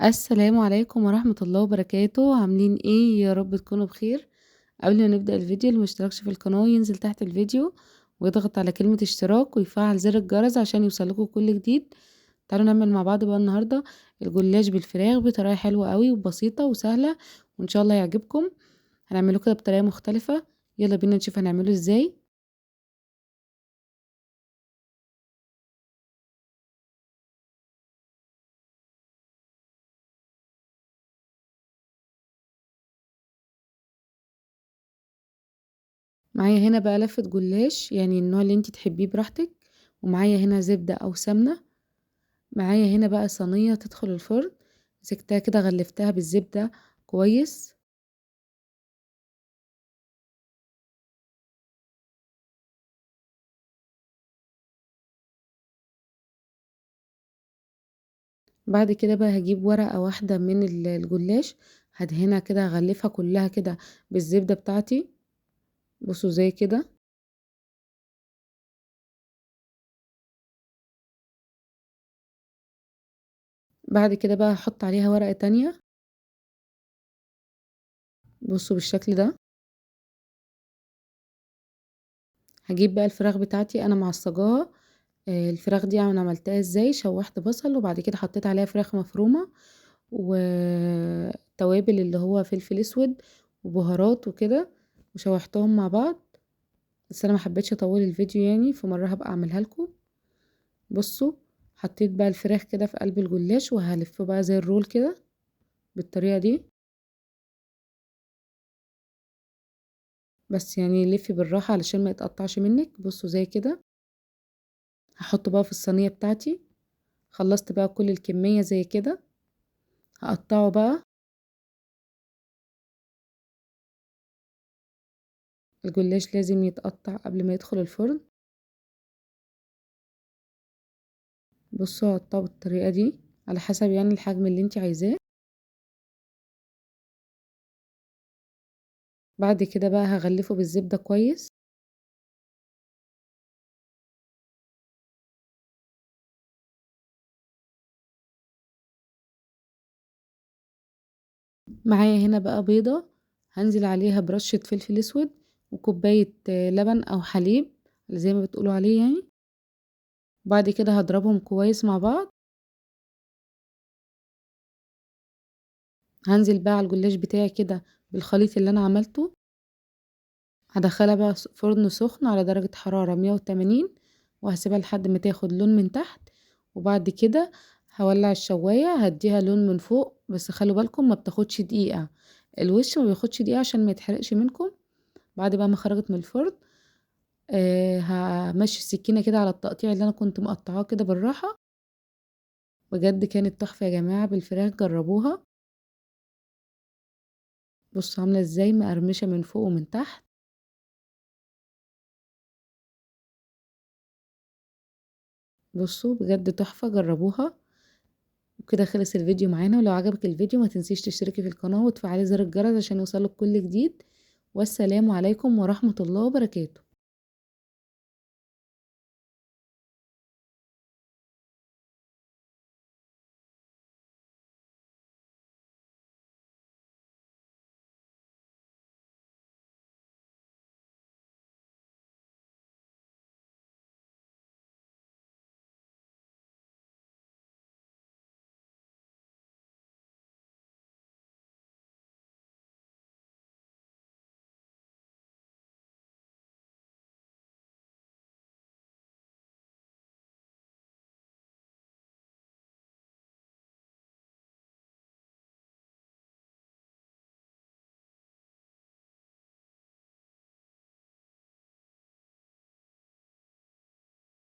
السلام عليكم ورحمة الله وبركاته، عاملين إيه؟ يا رب تكونوا بخير. قبل ما نبدأ الفيديو، اللي مشتركش في القناة ينزل تحت الفيديو ويضغط على كلمة اشتراك ويفعل زر الجرس عشان يوصلكوا كل جديد. تعالوا نعمل مع بعض بقى النهاردة الجلاش بالفراخ بطريقة حلوة قوي وبسيطة وسهلة، وإن شاء الله يعجبكم. هنعمله كده بطريقة مختلفة. يلا بينا نشوف هنعمله ازاي. معايا هنا بقى لفة جلاش، يعني النوع اللي انتي تحبيه براحتك، ومعايا هنا زبدة أو سمنة. معايا هنا بقى صينية تدخل الفرن، مسكتها كده غلفتها بالزبدة كويس. بعد كده بقى هجيب ورقة واحدة من الجلاش، هدهنها كده هغلفها كلها كده بالزبدة بتاعتي. بصوا زي كده. بعد كده بقى هحط عليها ورقة تانية. بصوا بالشكل ده. هجيب بقى الفراخ بتاعتي انا معصجاها. الفراخ دي انا عملتها ازاي؟ شوحت بصل وبعد كده حطيت عليها فراخ مفرومة وتوابل اللي هو فلفل اسود وبهارات وكده، وشوحتهم مع بعض. بس انا ما حبيتش اطول الفيديو يعني، في مره هبقى اعملها لكم. بصوا، حطيت بقى الفراخ كده في قلب الجلاش وهلفه بقى زي الرول كده بالطريقه دي. بس يعني لفي بالراحه علشان ما يتقطعش منك. بصوا زي كده. هحطه بقى في الصينيه بتاعتي. خلصت بقى كل الكميه زي كده. هقطعه بقى. الجلاش لازم يتقطع قبل ما يدخل الفرن. بصوا هقطعه بالطريقه دي على حسب يعني الحجم اللي انت عايزاه. بعد كده بقى هغلفه بالزبده كويس. معايا هنا بقى بيضة، هنزل عليها برشة فلفل اسود وكوباية لبن او حليب زي ما بتقولوا عليه يعني. بعد كده هضربهم كويس مع بعض. هنزل بقى على الجلاش بتاعي كده بالخليط اللي انا عملته. هدخلها بقى فرن سخن على درجة حرارة 180، وهسيبها لحد ما تاخد لون من تحت. وبعد كده هولع الشواية، هديها لون من فوق، بس خلوا بالكم ما بتاخدش دقيقة. الوش ما بياخدش دقيقة عشان ما يتحرقش منكم. بعد بقى ما خرجت من الفرن، همشي السكينة كده على التقطيع اللي انا كنت مقطعاه كده بالراحة. بجد كانت تحفة يا جماعة بالفراخ، جربوها. بصوا عاملة ازاي مقرمشة من فوق ومن تحت. بصوا بجد تحفة، جربوها. وكده خلص الفيديو معانا، ولو عجبك الفيديو ما تنسيش تشتركي في القناة وتفعلي زر الجرس عشان يوصلك كل جديد. والسلام عليكم ورحمة الله وبركاته.